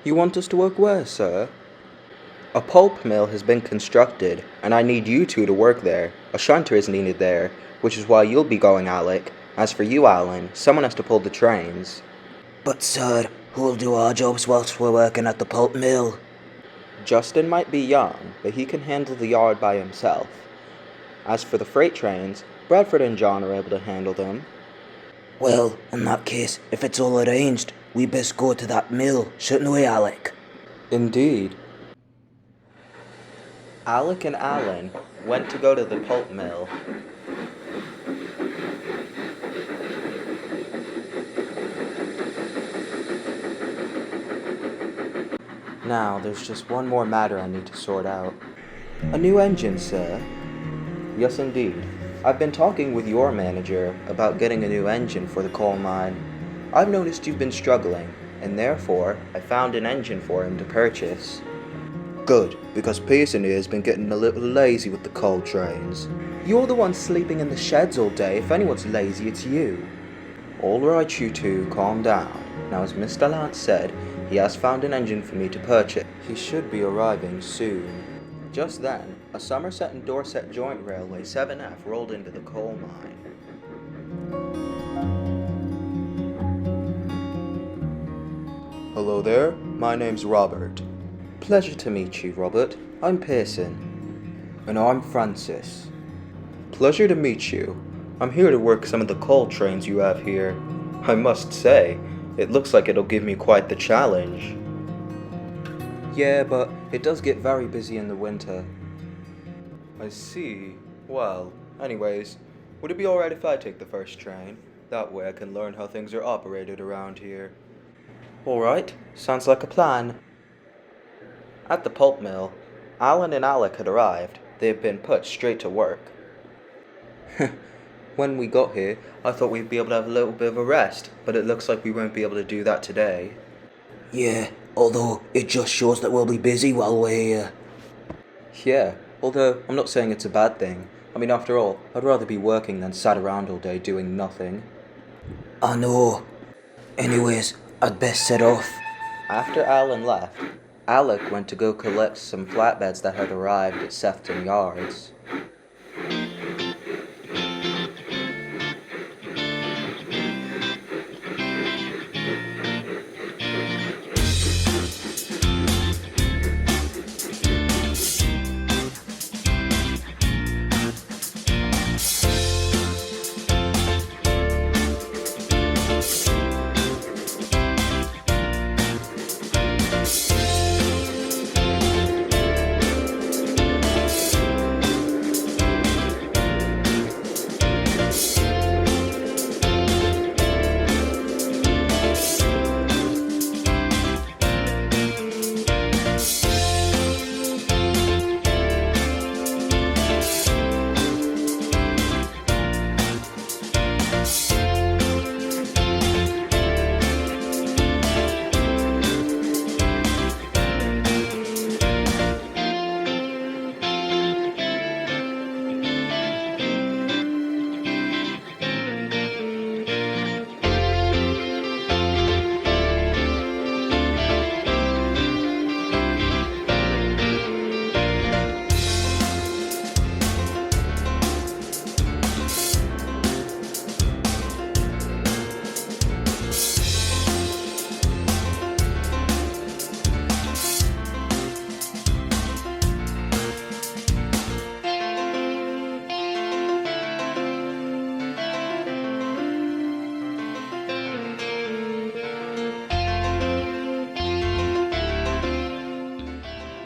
You want us to work where, sir? A pulp mill has been constructed, and I need you two to work there. A shunter is needed there, which is why you'll be going, Alec. As for you, Alan, someone has to pull the trains. But sir, who'll do our jobs whilst we're working at the pulp mill? Justin might be young, but he can handle the yard by himself. As for the freight trains, Bradford and John are able to handle them. Well, in that case, if it's all arranged, we best go to that mill, shouldn't we, Alec? Indeed. Alec and Alan went to go to the pulp mill. Now, there's just one more matter I need to sort out. A new engine, sir? Yes, indeed. I've been talking with your manager about getting a new engine for the coal mine. I've noticed you've been struggling, and therefore, I found an engine for him to purchase. Good, because Pearson here has been getting a little lazy with the coal trains. You're the one sleeping in the sheds all day. If anyone's lazy, it's you. All right, you two, calm down. Now, as Mr. Lance said, he has found an engine for me to purchase. He should be arriving soon. Just then, a Somerset and Dorset Joint Railway 7F rolled into the coal mine. Hello there, my name's Robert. Pleasure to meet you, Robert. I'm Pearson. And I'm Francis. Pleasure to meet you. I'm here to work some of the coal trains you have here. I must say, it looks like it'll give me quite the challenge. Yeah, but it does get very busy in the winter. I see. Well, anyways, would it be alright if I take the first train? That way I can learn how things are operated around here. Alright, sounds like a plan. At the pulp mill, Alan and Alec had arrived. They had been put straight to work. When we got here, I thought we'd be able to have a little bit of a rest, but it looks like we won't be able to do that today. Yeah, although it just shows that we'll be busy while we're here. Yeah, although I'm not saying it's a bad thing. I mean, after all, I'd rather be working than sat around all day doing nothing. I know. Anyways, I'd best set off. After Alan left, Alec went to go collect some flatbeds that had arrived at Sefton Yards.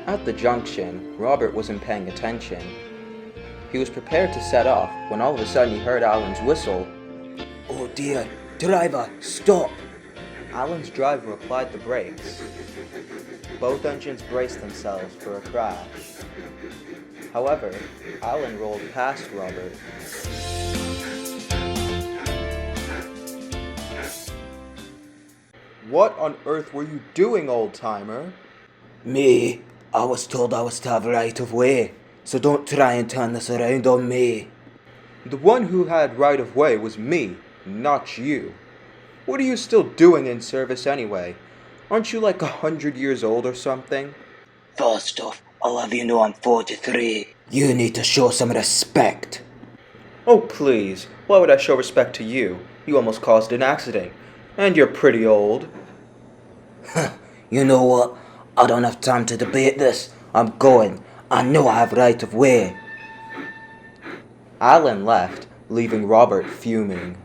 At the junction, Robert wasn't paying attention. He was prepared to set off when all of a sudden he heard Alan's whistle. Oh dear, driver, stop! Alan's driver applied the brakes. Both engines braced themselves for a crash. However, Alan rolled past Robert. What on earth were you doing, old-timer? Me? I was told I was to have right of way, so don't try and turn this around on me. The one who had right of way was me, not you. What are you still doing in service anyway? Aren't you like 100 years old or something? First off, I'll have you know I'm 43. You need to show some respect. Oh, please. Why would I show respect to you? You almost caused an accident. And you're pretty old. You know what? I don't have time to debate this. I'm going. I know I have right of way. Alan left, leaving Robert fuming.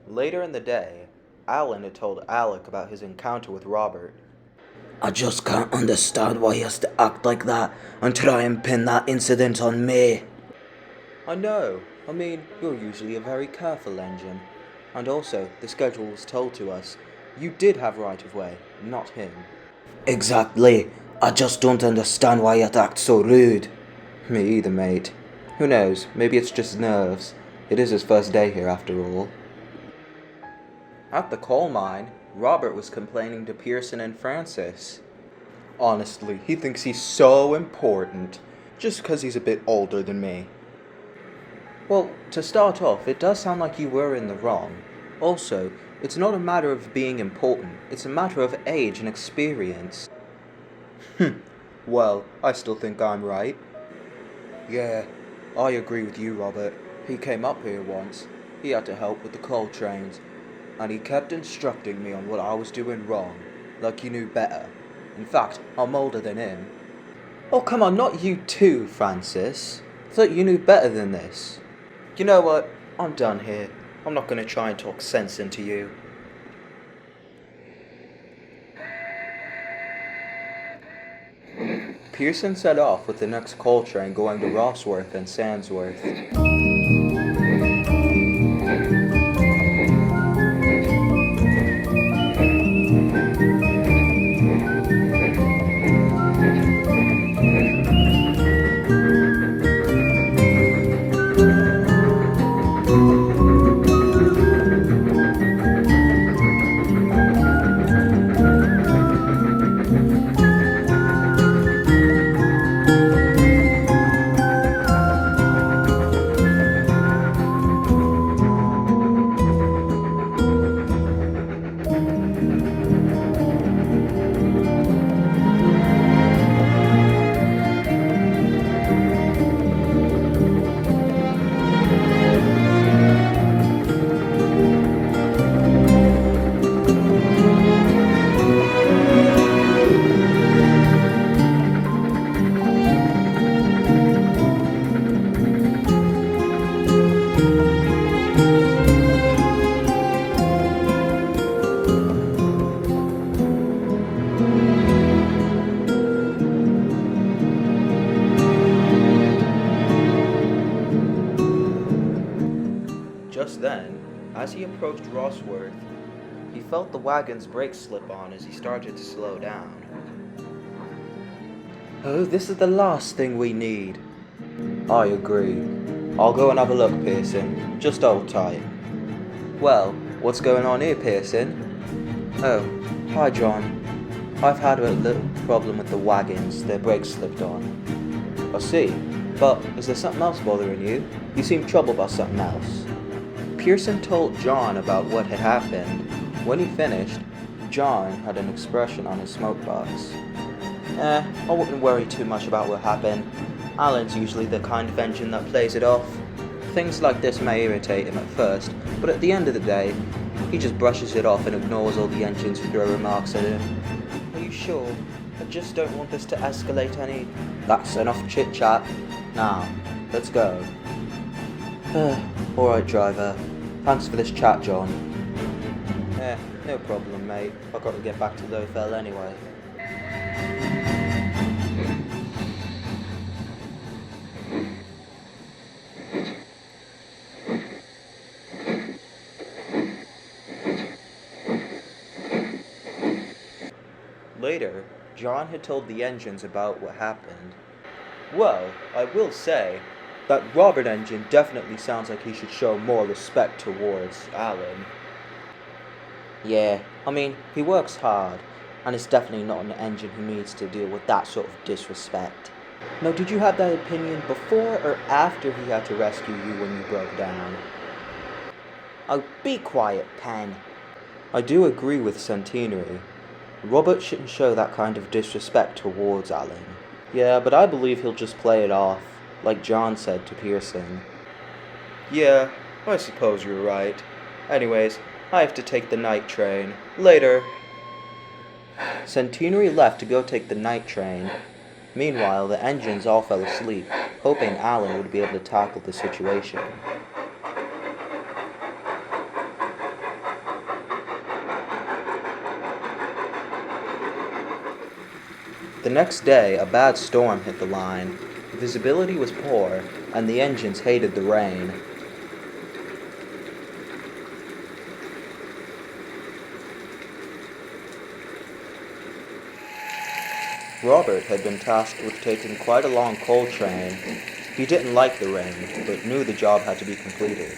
Later in the day, Alan had told Alec about his encounter with Robert. I just can't understand why he has to act like that and try and pin that incident on me. I know. I mean, you're usually a very careful engine. And also, the schedule was told to us. You did have right of way, not him. Exactly. I just don't understand why he'd act so rude. Me either, mate. Who knows, maybe it's just nerves. It is his first day here after all. At the coal mine, Robert was complaining to Pearson and Francis. Honestly, he thinks he's so important, just because he's a bit older than me. Well, to start off, it does sound like you were in the wrong. Also, it's not a matter of being important, it's a matter of age and experience. Well, I still think I'm right. Yeah, I agree with you, Robert. He came up here once. He had to help with the coal trains, and he kept instructing me on what I was doing wrong, like he knew better. In fact, I'm older than him. Oh, come on, not you too, Francis. I thought you knew better than this. You know what? I'm done here. I'm not going to try and talk sense into you. Pearson set off with the next coal train going to Rosworth and Sandsworth. Just then, as he approached Rosworth, he felt the wagon's brakes slip on as he started to slow down. Oh, this is the last thing we need. I agree. I'll go and have a look, Pearson. Just hold tight. Well, what's going on here, Pearson? Oh, hi, John. I've had a little problem with the wagons. Their brakes slipped on. I see. But is there something else bothering you? You seem troubled by something else. Pearson told John about what had happened. When he finished, John had an expression on his smoke box. I wouldn't worry too much about what happened. Alan's usually the kind of engine that plays it off. Things like this may irritate him at first, but at the end of the day, he just brushes it off and ignores all the engines who throw remarks at him. Are you sure? I just don't want this to escalate any... That's enough chit-chat. Now, let's go. Alright, driver. Thanks for this chat, John. No problem, mate. I've got to get back to Lothel anyway. Later, John had told the engines about what happened. Well, I will say that Robert engine definitely sounds like he should show more respect towards Alan. Yeah, I mean, he works hard, and it's definitely not an engine who needs to deal with that sort of disrespect. Now, did you have that opinion before or after he had to rescue you when you broke down? Oh, be quiet, Pen. I do agree with Centenary. Robert shouldn't show that kind of disrespect towards Alan. Yeah, but I believe he'll just play it off, like John said to Pearson. Yeah, I suppose you're right. Anyways, I have to take the night train. Later. Centenary left to go take the night train. Meanwhile, the engines all fell asleep, hoping Alan would be able to tackle the situation. The next day, a bad storm hit the line. Visibility was poor, and the engines hated the rain. Robert had been tasked with taking quite a long coal train. He didn't like the rain, but knew the job had to be completed.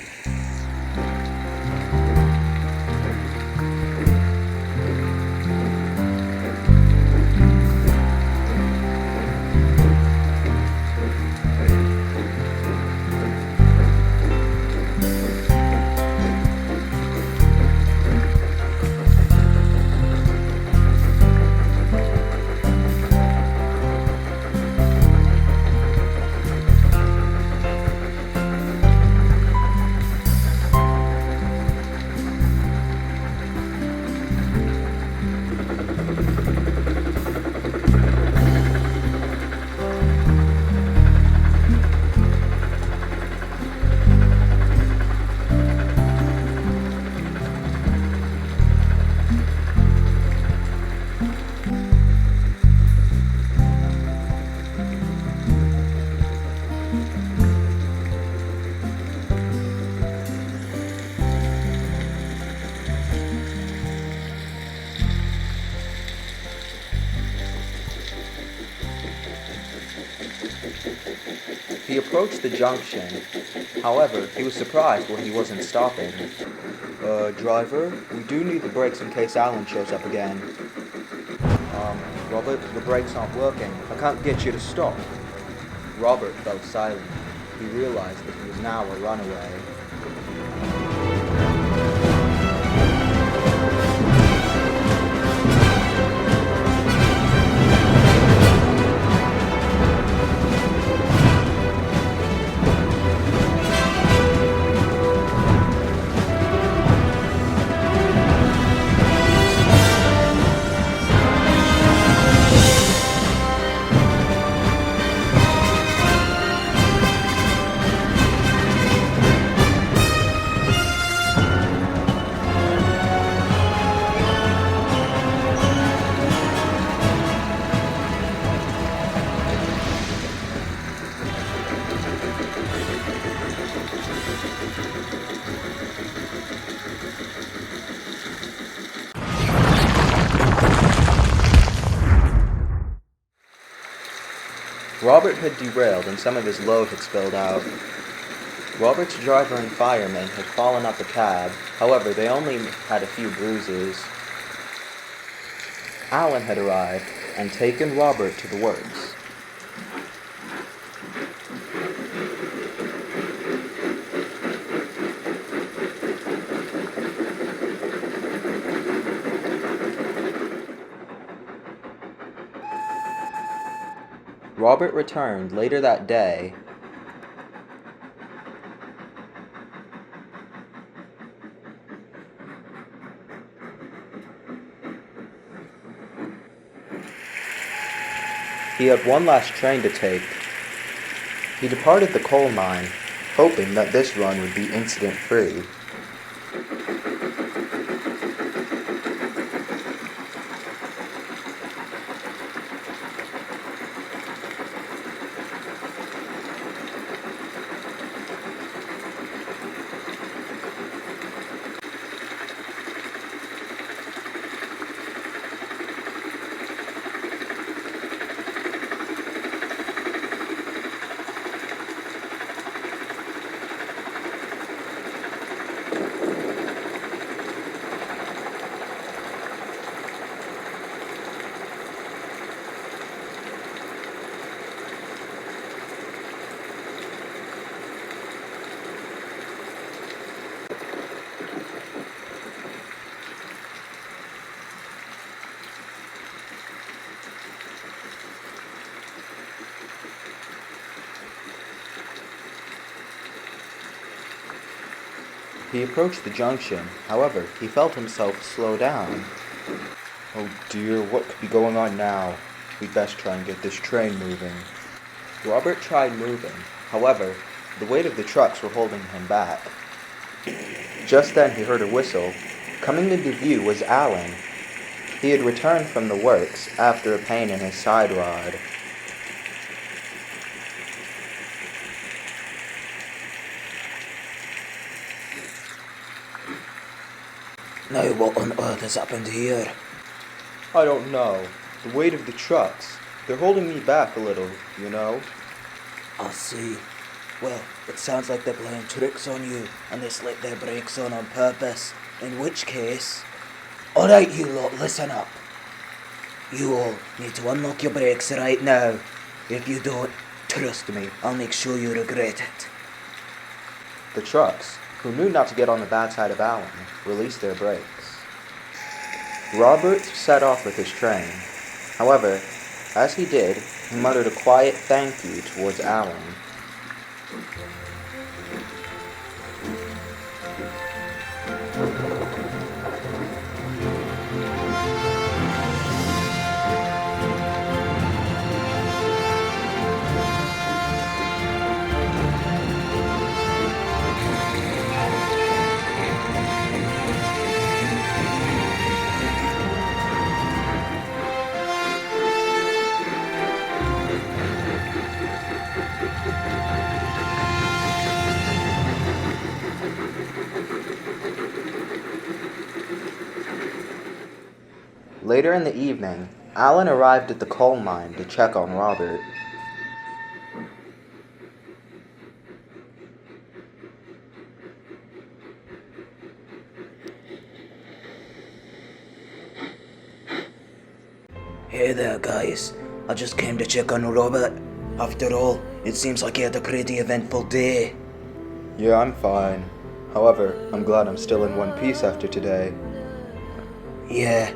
He approached the junction. However, he was surprised when he wasn't stopping. Driver, we do need the brakes in case Alan shows up again. Robert, the brakes aren't working. I can't get you to stop. Robert fell silent. He realized that he was now a runaway. Robert had derailed and some of his load had spilled out. Robert's driver and firemen had fallen out the cab, however they only had a few bruises. Alan had arrived and taken Robert to the works. Robert returned later that day. He had one last train to take. He departed the coal mine, hoping that this run would be incident-free. He approached the junction, however, he felt himself slow down. Oh dear, what could be going on now? We'd best try and get this train moving. Robert tried moving, however, the weight of the trucks were holding him back. Just then he heard a whistle. Coming into view was Alan. He had returned from the works after a pain in his side rod. Now what on earth has happened here? I don't know. The weight of the trucks. They're holding me back a little, you know? I see. Well, it sounds like they're playing tricks on you, and they slipped their brakes on purpose. In which case... Alright, you lot, listen up. You all need to unlock your brakes right now. If you don't, trust me, I'll make sure you regret it. The trucks, who knew not to get on the bad side of Alan, released their brakes. Robert set off with his train. However, as he did, he muttered a quiet thank you towards Alan. Later in the evening, Alan arrived at the coal mine to check on Robert. Hey there, guys. I just came to check on Robert. After all, it seems like he had a pretty eventful day. Yeah, I'm fine. However, I'm glad I'm still in one piece after today. Yeah,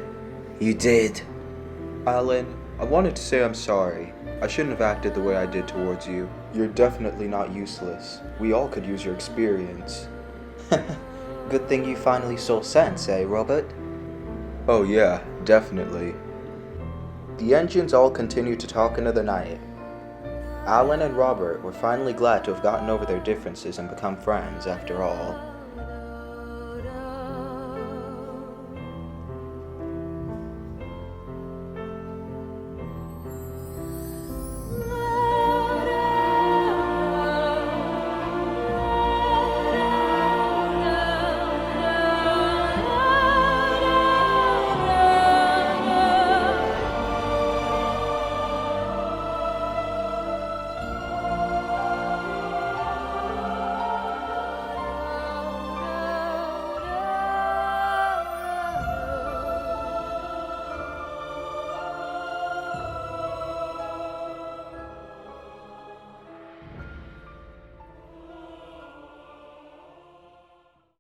you did. Alan, I wanted to say I'm sorry. I shouldn't have acted the way I did towards you. You're definitely not useless. We all could use your experience. Good thing you finally saw sense, eh, Robert? Oh yeah, definitely. The engines all continued to talk into the night. Alan and Robert were finally glad to have gotten over their differences and become friends after all.